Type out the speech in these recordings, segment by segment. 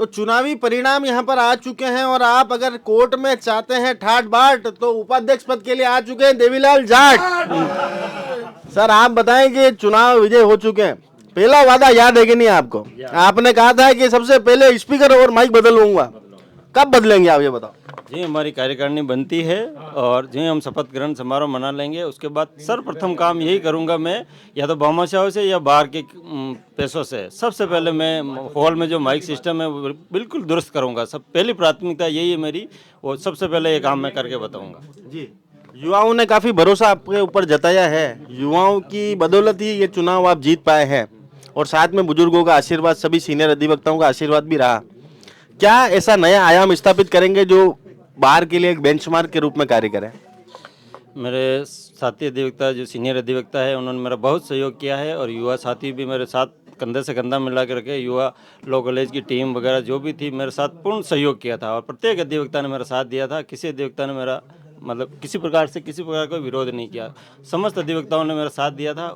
चुनावी परिणाम यहाँ पर आ चुके हैं और आप अगर कोर्ट में चाहते हैं ठाट बाट तो उपाध्यक्ष पद के लिए आ चुके हैं देवीलाल जाट। सर आप बताएं कि चुनाव विजय हो चुके हैं, पहला वादा याद है कि नहीं आपको? आपने कहा था कि सबसे पहले स्पीकर और माइक बदलूंगा, कब बदलेंगे आप ये बताओ? जी हमारी कार्यकारिणी बनती है और जी हम शपथ ग्रहण समारोह मना लेंगे। उसके बाद सर्वप्रथम काम यही करूंगा मैं, या तो भामाशाह से या बाहर के पैसों से। सबसे पहले मैं हॉल में जो माइक सिस्टम है वो बिल्कुल दुरुस्त करूंगा। सब पहली प्राथमिकता यही है मेरी, और सबसे पहले ये काम मैं करके बताऊंगा। जी, युवाओं ने काफी भरोसा आपके ऊपर जताया है, युवाओं की बदौलत ही ये चुनाव आप जीत पाए हैं और साथ में बुजुर्गों का आशीर्वाद, सभी सीनियर अधिवक्ताओं का आशीर्वाद भी रहा। क्या ऐसा नया आयाम स्थापित करेंगे जो बाहर के लिए एक बेंचमार्क के रूप में कार्य करें? मेरे साथी अधिवक्ता जो सीनियर अधिवक्ता है उन्होंने मेरा बहुत सहयोग किया है, और युवा साथी भी मेरे साथ कंधे से कंधा मिला करके युवा लॉ कॉलेज की टीम वगैरह जो भी थी मेरे साथ पूर्ण सहयोग किया था, और प्रत्येक अधिवक्ता ने मेरा साथ दिया था। किसी अधिवक्ता ने मेरा मतलब किसी प्रकार का विरोध नहीं किया, समस्त अधिवक्ताओं ने मेरा साथ दिया था।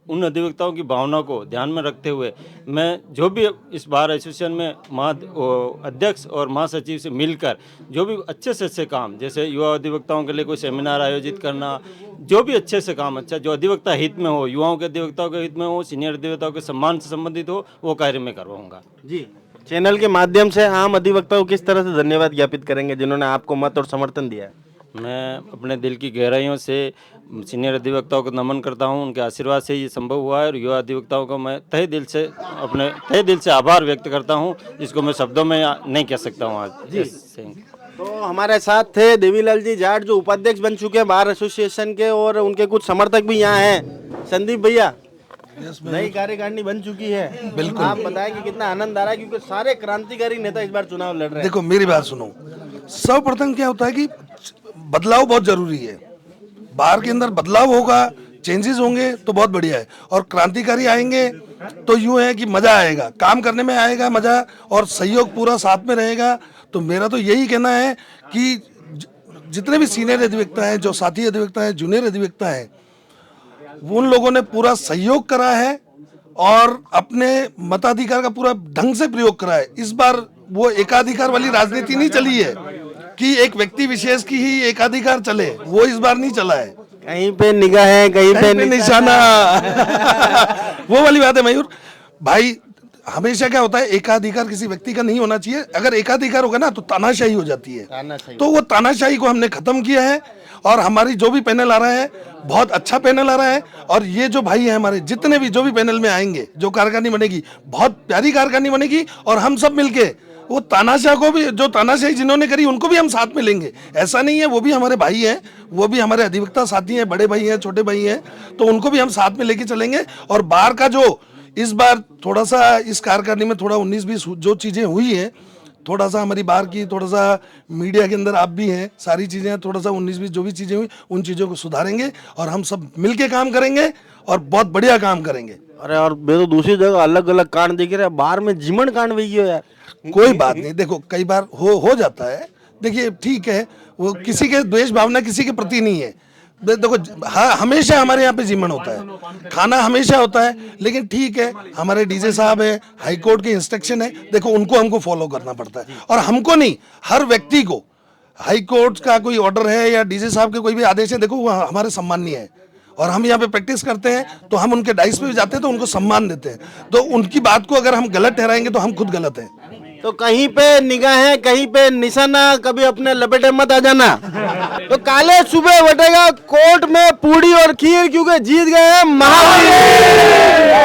उन अधिवक्ताओं की भावना को ध्यान में रखते हुए मैं जो भी इस बार एसोसिएशन में अध्यक्ष और महासचिव से मिलकर जो भी अच्छे से अच्छे काम, जैसे युवा अधिवक्ताओं के लिए कोई सेमिनार आयोजित करना, जो भी अच्छे से काम अच्छा जो अधिवक्ता हित में हो, युवाओं के अधिवक्ताओं के हित में हो, सीनियर अधिवक्ताओं के सम्मान से संबंधित हो, वो कार्य मैं करवाऊंगा। जी, चैनल के माध्यम से आम अधिवक्ताओं को किस तरह से धन्यवाद ज्ञापित करेंगे जिन्होंने आपको मत और समर्थन दिया है? मैं अपने दिल की गहराइयों से सीनियर अधिवक्ताओं को नमन करता हूं, उनके आशीर्वाद से ये संभव हुआ है, और युवा अधिवक्ताओं को मैं तहे दिल से आभार व्यक्त करता हूं, जिसको मैं शब्दों में नहीं कह सकता हूं आज। जी। तो हमारे साथ थे देवीलाल जी जाट जो उपाध्यक्ष बन चुके हैं बार एसोसिएशन के, और उनके कुछ समर्थक भी यहाँ हैं। संदीप भैया, नई कार्यकारिणी बन चुकी है, बिल्कुल आप बताएं कि कितना आनंद आ रहा है, क्योंकि सारे क्रांतिकारी नेता इस बार चुनाव लड़ रहे हैं। देखो मेरी बात सुनो, सर्वप्रथम क्या होता है कि बदलाव बहुत जरूरी है। बाहर के अंदर बदलाव होगा, चेंजेस होंगे तो बहुत बढ़िया है, और क्रांतिकारी आएंगे तो यूं है कि मजा आएगा, काम करने में आएगा मजा, और सहयोग पूरा साथ में रहेगा। तो मेरा तो यही कहना है कि जितने भी सीनियर अधिवक्ता हैं, जो साथी अधिवक्ता हैं, जूनियर अधिवक्ता हैं, उन लोगों ने पूरा सहयोग करा है और अपने मताधिकार का पूरा ढंग से प्रयोग करा है। इस बार वो एकाधिकार वाली राजनीति नहीं चली है कि एक व्यक्ति विशेष की ही एकाधिकार चले, वो इस बार नहीं चला है। कहीं पे निगाह है, कहीं पे निशाना वो वाली बात है मयूर भाई। हमेशा क्या होता है, एकाधिकार किसी व्यक्ति का नहीं होना चाहिए। अगर एकाधिकार होगा ना तो तानाशाही हो जाती है, तो वो तानाशाही को हमने खत्म किया है, और हमारी जो भी पैनल आ रहा है बहुत अच्छा पैनल आ रहा है। और ये जो भाई है हमारे, जितने भी जो भी पैनल में आएंगे, जो कार्यकारिणी बनेगी बहुत प्यारी कार्यकारिणी बनेगी, और हम सब मिलके वो तानाशाह को भी, जो तानाशाही जिन्होंने करी उनको भी हम साथ में लेंगे। ऐसा नहीं है, वो भी हमारे भाई हैं, वो भी हमारे अधिवक्ता साथी हैं, बड़े भाई हैं, छोटे भाई हैं, तो उनको भी हम साथ में लेके चलेंगे। और बाहर का जो इस बार थोड़ा सा इस कार्यकारिणी में थोड़ा 19-20 जो चीजें हुई हैं, थोड़ा सा हमारी बाहर की, थोड़ा सा मीडिया के अंदर आप भी हैं, सारी चीजें थोड़ा सा 19-20 जो भी चीजें हुई उन चीजों को सुधारेंगे, और हम सब मिलके काम करेंगे और बहुत बढ़िया काम करेंगे। अरे और मैं तो दूसरी जगह अलग अलग कांड देख रहे हैं, बाहर में जीवन कांड भी हो यार। कोई बात नहीं, देखो कई बार हो जाता है, देखिए ठीक है, वो किसी के द्वेष भावना किसी के प्रति नहीं है। देखो हमेशा हमारे यहाँ पे जीवन होता है, खाना हमेशा होता है, लेकिन ठीक है, हमारे डीजे साहब है, हाई कोर्ट के इंस्ट्रक्शन है, देखो उनको हमको फॉलो करना पड़ता है, और हमको नहीं, हर व्यक्ति को। हाई कोर्ट का कोई ऑर्डर है या डीजे साहब के कोई भी आदेश है, देखो वो हमारे सम्माननीय है, और हम यहाँ पे प्रैक्टिस करते हैं, तो हम उनके डाइस पे भी जाते हैं तो उनको सम्मान देते हैं। तो उनकी बात को अगर हम गलत ठहराएंगे तो हम खुद गलत हैं। तो कहीं पे निगाह है, कहीं पे निशाना, कभी अपने लपेटे मत आ जाना। तो काले सुबह बटेगा कोर्ट में पूड़ी और खीर, क्योंकि जीत गए हैं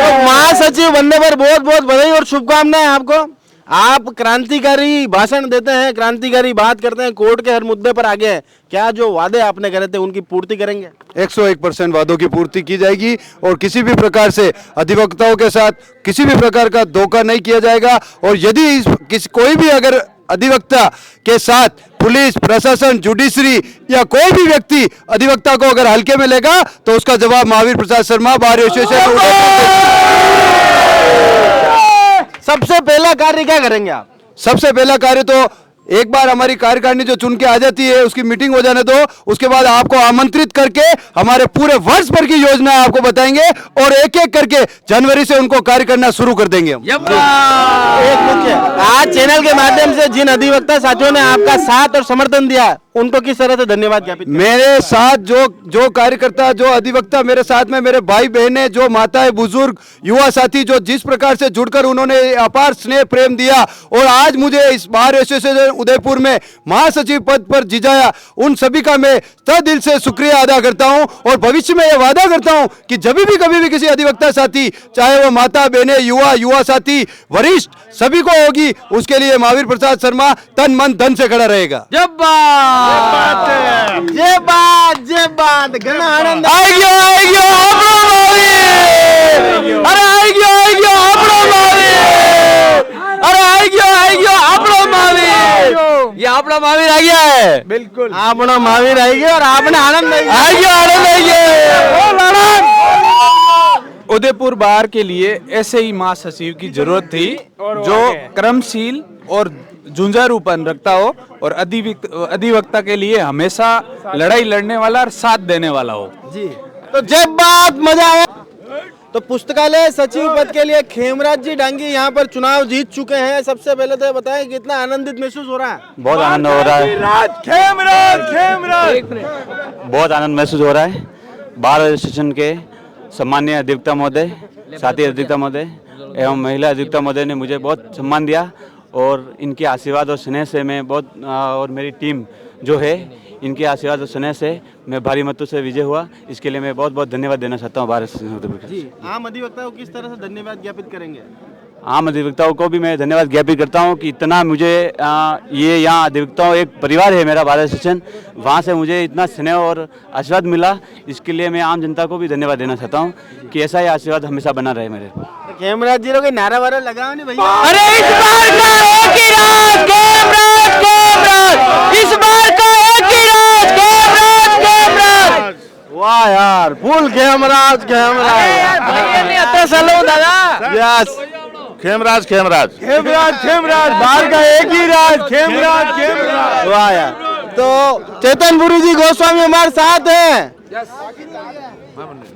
तो महासचिव बनने पर बहुत बहुत बधाई और शुभकामनाएं आपको। आप क्रांतिकारी भाषण देते हैं, क्रांतिकारी बात करते हैं, कोर्ट के हर मुद्दे पर आगे हैं। क्या जो वादे आपने करे थे उनकी पूर्ति करेंगे? 101% वादों की पूर्ति की जाएगी, और किसी भी प्रकार से अधिवक्ताओं के साथ किसी भी प्रकार का धोखा नहीं किया जाएगा। और यदि कोई भी अगर अधिवक्ता के साथ पुलिस प्रशासन, जुडिशरी या कोई भी व्यक्ति अधिवक्ता को अगर हल्के में लेगा तो उसका जवाब महावीर प्रसाद शर्मा बार एसोसिएशन। सबसे पहला कार्य क्या करेंगे आप? सबसे पहला कार्य तो एक बार हमारी कार्यकारिणी जो चुन के आ जाती है उसकी मीटिंग हो जाने दो, उसके बाद आपको आमंत्रित करके हमारे पूरे वर्ष भर की योजना आपको बताएंगे और एक एक करके जनवरी से उनको कार्य करना शुरू कर देंगे हम। एक मुख्य, आज चैनल के माध्यम से जिन अधिवक्ता साथियों ने आपका साथ और समर्थन दिया उनको किस तरह से धन्यवाद ज्ञापित करें? मेरे साथ जो कार्यकर्ता, जो अधिवक्ता मेरे साथ में, मेरे भाई बहनें, जो माताएं, बुजुर्ग, युवा साथी जो जिस प्रकार से जुड़कर उन्होंने अपार स्नेह प्रेम दिया और आज मुझे इस बार एसोसिएशन उदयपुर में महासचिव पद पर जिताया, उन सभी का मैं तहे दिल से शुक्रिया अदा करता हूं और भविष्य में यह वादा करता हूं कि जब भी कभी भी किसी अधिवक्ता साथी, चाहे वो माता बहनें, युवा साथी, वरिष्ठ, सभी को होगी, उसके लिए महावीर प्रसाद शर्मा तन मन धन से खड़ा रहेगा। जय बात घना आनंद आएगी आपरो महावीर, अरे आएगी आपरो महावीर, अरे आएगी आपरो महावीर, ये आपड़ा महावीर आ गया है। बिल्कुल आपना महावीर आएगी और आपने आनंद आएगी। उदयपुर बार के लिए ऐसे ही महासचिव की जरूरत थी जो कर्मशील और झुंझारूपन रखता हो और अधिवक्ता के लिए हमेशा लड़ाई लड़ने वाला और साथ देने वाला हो। जी, तो जय बात, मजा आया। तो पुस्तकालय सचिव पद के लिए खेमराज जी डांगी यहाँ पर चुनाव जीत चुके हैं। सबसे पहले तो बताएं कितना आनंदित महसूस हो रहा है? बहुत आनंद हो रहा है, बहुत आनंद महसूस हो रहा है। बार स्टेशन के सम्मानीय अधिवक्ता महोदय, साथी अधिवक्ता महोदय एवं महिला अधिवक्ता महोदय ने मुझे बहुत सम्मान दिया और इनके आशीर्वाद और स्नेह से मैं बहुत और मेरी टीम जो है इनके आशीर्वाद और स्नेह से मैं भारी मतों से विजय हुआ। इसके लिए मैं बहुत बहुत धन्यवाद देना चाहता हूँ भारत जी। आम अधिवक्ता को किस तरह से धन्यवाद ज्ञापित करेंगे? आम अधिवक्ताओं को भी मैं धन्यवाद ज्ञापित करता हूं कि इतना मुझे ये यहाँ अधिवक्ताओं एक परिवार है मेरा भारत स्टेशन, वहाँ से मुझे इतना स्नेह और आशीर्वाद मिला। इसके लिए मैं आम जनता को भी धन्यवाद देना चाहता हूं कि ऐसा ही आशीर्वाद हमेशा बना रहे मेरे। खेमराज जी लोग नारा वारा लगाओ नहीं भैया। अरे इस बार का एक ही राज, खेमराज, इस बार का एक ही राज, खेमराज। वाह यार, फुल खेमराज यस, खेमराज बाहर का एक ही राज, खेमराज। वाह यार, तो चेतनपुरी जी गोस्वामी हमारे साथ हैं।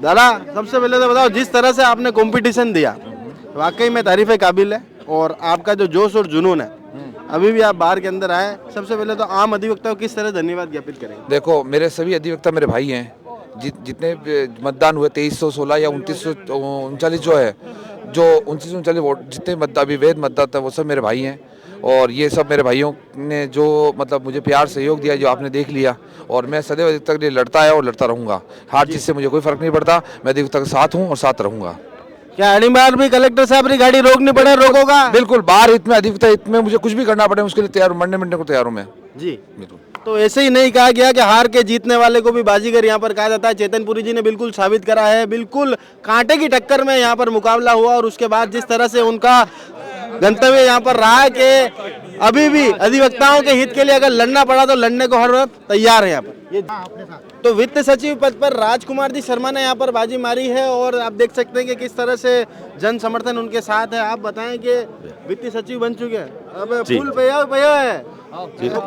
दादा, सबसे पहले तो बताओ, जिस तरह से आपने कंपटीशन दिया वाकई में तारीफ काबिल है और आपका जो जोश और जुनून है, अभी भी आप बाहर के अंदर आए। सबसे पहले तो आम अधिवक्ता को किस तरह धन्यवाद ज्ञापित करेंगे? देखो, मेरे सभी अधिवक्ता मेरे भाई हैं। जितने मतदान हुए 2316 या 2939 जो है, जो 2939 वोट जितने अभिवेद मतदाता वो सब मेरे भाई हैं और ये सब मेरे भाइयों ने जो मतलब मुझे प्यार सहयोग दिया, जो आपने देख लिया, और मैं सदैव अधिवक्ता के लिए लड़ता है और लड़ता रहूँगा। हार जीत से मुझे कोई फर्क नहीं पड़ता, मैं अधिवक्ता के साथ हूँ और साथ रहूँगा। क्या अड़ी बार भी कलेक्टर साहब की गाड़ी रोकनी पड़े, रोकोगा? बिल्कुल, बाहर हित में अधिवक्ता हित में मुझे कुछ भी करना पड़े उसके लिए तैयार, मरने को तैयार हूँ मैं जी। तो ऐसे ही नहीं कहा गया कि हार के जीतने वाले को भी बाजीगर यहाँ पर कहा जाता है। चेतनपुरी जी ने बिल्कुल साबित करा है, बिल्कुल कांटे की टक्कर में यहाँ पर मुकाबला हुआ और उसके बाद जिस तरह से उनका गंतव्य यहाँ पर रहा है कि अभी भी अधिवक्ताओं के हित के लिए अगर लड़ना पड़ा तो लड़ने को हर वक्त तैयार है यहाँ पर। ये तो वित्त सचिव पद पर राजकुमार जी शर्मा ने यहाँ पर बाजी मारी है और आप देख सकते हैं कि किस तरह से जन समर्थन उनके साथ है। आप बताएं कि वित्त सचिव बन चुके हैं, अब फुल पया है तो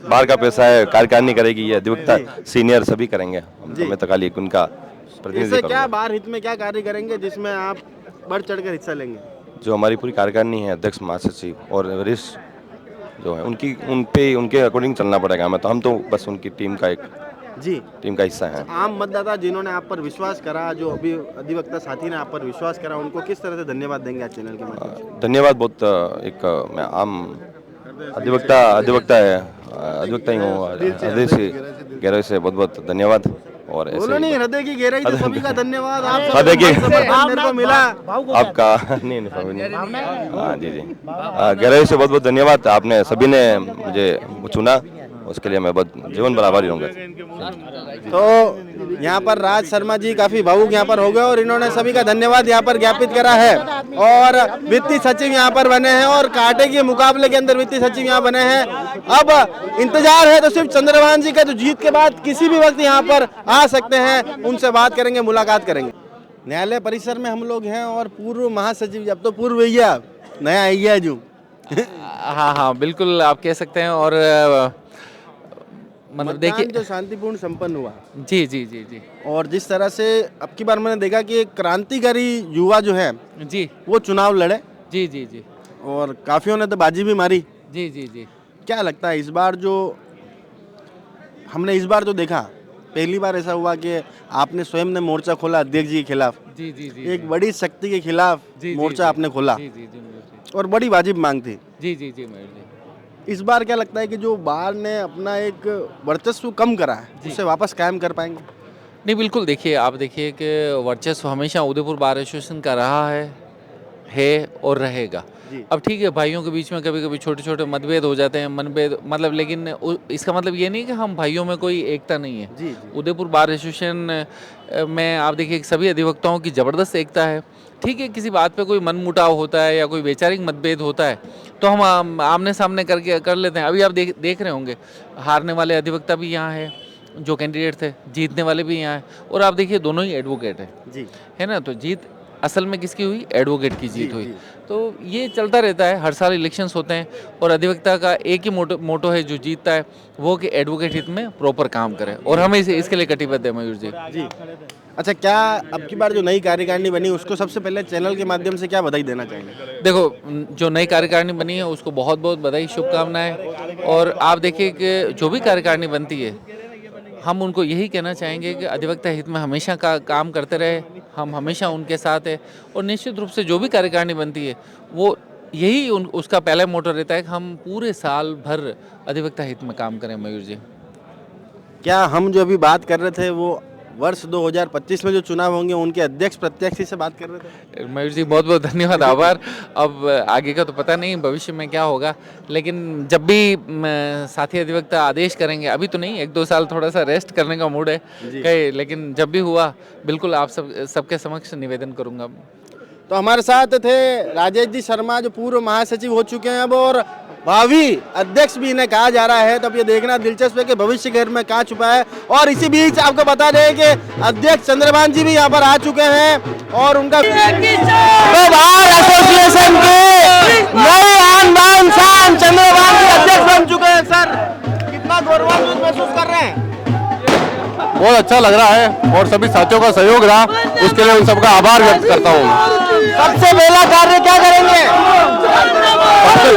बाहर का पैसा है, कार्यकारिणी करेगी, ये अधिवक्ता सीनियर सभी करेंगे। मैं तो खाली उनका प्रतिनिधि क्या बाहर हित में क्या कार्य करेंगे जिसमें आप बढ़ चढ़कर हिस्सा लेंगे? जो हमारी पूरी कार्यकारिणी है, अध्यक्ष, महासचिव और वरिष्ठ जो है उनके अकॉर्डिंग चलना पड़ेगा हमें। तो हम तो बस उनकी टीम का हिस्सा है। आम मतदाता जिन्होंने आप पर विश्वास करा, जो अभी अधिवक्ता साथी ने आप पर विश्वास करा, उनको किस तरह से धन्यवाद देंगे आज चैनल के माध्यम से? धन्यवाद बहुत। मैं आम अधिवक्ता ही हूँ, हृदय से गहराई से बहुत बहुत धन्यवाद। और ऐसे नहीं, हृदय की गहराई से सभी का धन्यवाद। आप हृदय की मेरे को मिला आपका नहीं हाँ जी गहराई से बहुत बहुत धन्यवाद। आपने सभी ने मुझे चुना, उसके लिए मैं बहुत जीवन भर आभारी रहूंगा। तो यहाँ पर राज शर्मा जी काफी भावुक यहाँ पर हो गए और इन्होंने सभी का धन्यवाद यहाँ पर ज्ञापित करा है। और वित्तीय सचिव यहाँ पर बने हैं और कांटे के मुकाबले के अंदर वित्तीय सचिव यहाँ बने हैं। अब इंतजार है तो सिर्फ चंद्रभान जी का, जो जीत के बाद किसी भी वक्त यहाँ पर आ सकते हैं, उनसे बात करेंगे, मुलाकात करेंगे। न्यायालय परिसर में हम लोग हैं और पूर्व महासचिव, अब तो पूर्व भैया नया आई है जो हाँ हाँ बिल्कुल आप कह सकते हैं। और मतलब देखिए जो शांतिपूर्ण संपन्न हुआ, जी जी जी जी और जिस तरह से अब की बार मैंने देखा कि एक क्रांतिकारी युवा जो है जी वो चुनाव लड़े, जी जी जी और काफियों ने तो बाजी भी मारी। जी जी जी क्या लगता है इस बार जो हमने इस बार तो देखा, पहली बार ऐसा हुआ कि आपने स्वयं ने मोर्चा खोला अध्यक्ष जी के खिलाफ, जी जी जी एक बड़ी शक्ति के खिलाफ जी, मोर्चा जी, आपने खोला जी जी जी मयूर जी और बड़ी वाजिब मांग थी। जी जी जी मयूर जी। इस बार क्या लगता है कि जो बार ने अपना एक वर्चस्व कम करा है उसे वापस कायम कर पाएंगे? नहीं बिल्कुल, देखिए आप देखिए कि वर्चस्व हमेशा उदयपुर बार एसोसिएशन का रहा है और रहेगा। अब ठीक है, भाइयों के बीच में कभी कभी छोटे छोटे मतभेद हो जाते हैं, मनभेद मतलब, लेकिन इसका मतलब ये नहीं कि हम भाइयों में कोई एकता नहीं है। उदयपुर बार एसोसिएशन में आप देखिए कि सभी अधिवक्ताओं की ज़बरदस्त एकता है। ठीक है, किसी बात पे कोई मनमुटाव होता है या कोई वैचारिक मतभेद होता है तो हम आमने सामने करके कर लेते हैं। अभी आप देख रहे होंगे हारने वाले अधिवक्ता भी यहाँ है, जो कैंडिडेट थे, जीतने वाले भी यहाँ हैं, और आप देखिए दोनों ही एडवोकेट हैं जी, है ना। तो जीत असल में किसकी हुई? एडवोकेट की जीत हुई। तो ये चलता रहता है, हर साल इलेक्शंस होते हैं और अधिवक्ता का एक ही मोटो है जो जीतता है वो कि एडवोकेट हित में प्रॉपर काम करे, और हम इसके लिए कटिबद्ध है मयूर जी। जी अच्छा, क्या अब की बार जो नई कार्यकारिणी बनी उसको सबसे पहले चैनल के माध्यम से क्या बधाई देना चाहेंगे? देखो, जो नई कार्यकारिणी बनी है उसको बहुत बहुत बधाई, शुभकामनाएं। और आप देखिए कि जो भी कार्यकारिणी बनती है हम उनको यही कहना चाहेंगे कि अधिवक्ता हित में हमेशा काम करते रहे, हम हमेशा उनके साथ है। और निश्चित रूप से जो भी कार्यकारिणी बनती है वो यही उसका पहला मोटो रहता है कि हम पूरे साल भर अधिवक्ता हित में काम करें मयूर जी। क्या हम जो अभी बात कर रहे थे वो वर्ष 2025 में जो चुनाव होंगे उनके अध्यक्ष प्रत्याशी से बात कर रहे थे? मयूर जी बहुत बहुत धन्यवाद, आभार। अब आगे का तो पता नहीं भविष्य में क्या होगा, लेकिन जब भी साथी अधिवक्ता आदेश करेंगे, अभी तो नहीं, 1-2 साल थोड़ा सा रेस्ट करने का मूड है कहीं, लेकिन जब भी हुआ बिल्कुल आप सबके समक्ष निवेदन करूंगा। तो हमारे साथ थे राजेश जी शर्मा जो पूर्व महासचिव हो चुके हैं अब, और भावी अध्यक्ष भी इन्हें कहा जा रहा है। तब ये देखना दिलचस्प है कि भविष्य घर में कहाँ छुपा है। और इसी बीच आपको बता दें कि अध्यक्ष चंद्रभान जी भी यहाँ पर आ चुके हैं और उनका तो बार एसोसिएशन के नए आन बान शान चंद्रभान जी अध्यक्ष बन चुके हैं। सर, कितना गौरवान्वित महसूस कर रहे हैं? बहुत अच्छा लग रहा है और सभी साथियों का सहयोग रहा, उसके लिए उन सबका आभार व्यक्त करता हूँ। सबसे पहला कार्य क्या करेंगे? सबसे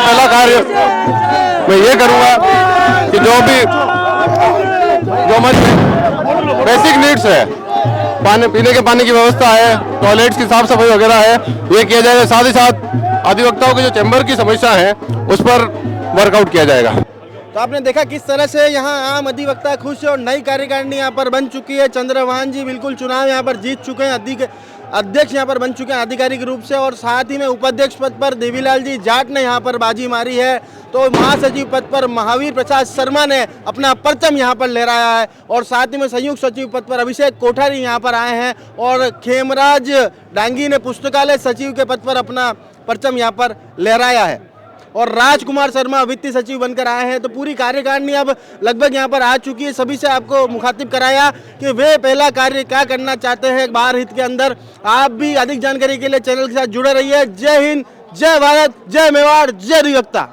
पहला कार्य मैं ये करूँगा कि जो हमारी बेसिक नीड्स है, पानी पीने के पानी की व्यवस्था है, टॉयलेट्स की साफ सफाई वगैरह है, ये किया जाएगा। साथ ही साथ अधिवक्ताओं के जो चैम्बर की समस्या है उस पर वर्कआउट किया जाएगा। तो आपने देखा किस तरह से यहाँ आम अधिवक्ता खुश है और नई कार्यकारिणी यहाँ पर बन चुकी है। चंद्रभान जी बिल्कुल चुनाव यहाँ पर जीत चुके हैं, अध्यक्ष यहाँ पर बन चुके हैं आधिकारिक रूप से, और साथ ही में उपाध्यक्ष पद पर देवीलाल जी जाट ने यहाँ पर बाजी मारी है। तो महासचिव पद पर महावीर प्रसाद शर्मा ने अपना परचम यहाँ पर लहराया है, और साथ ही में संयुक्त सचिव पद पर अभिषेक कोठारी यहाँ पर आए हैं, और खेमराज डांगी ने पुस्तकालय सचिव के पद पर अपना परचम यहाँ पर लहराया है, और राजकुमार शर्मा वित्तीय सचिव बनकर आए हैं। तो पूरी कार्यकारिणी अब लगभग यहाँ पर आ चुकी है। सभी से आपको मुखातिब कराया कि वे पहला कार्य क्या करना चाहते हैं बार हित के अंदर। आप भी अधिक जानकारी के लिए चैनल के साथ जुड़े रहिए। जय हिंद, जय भारत, जय मेवाड़, जय अधिवक्ता।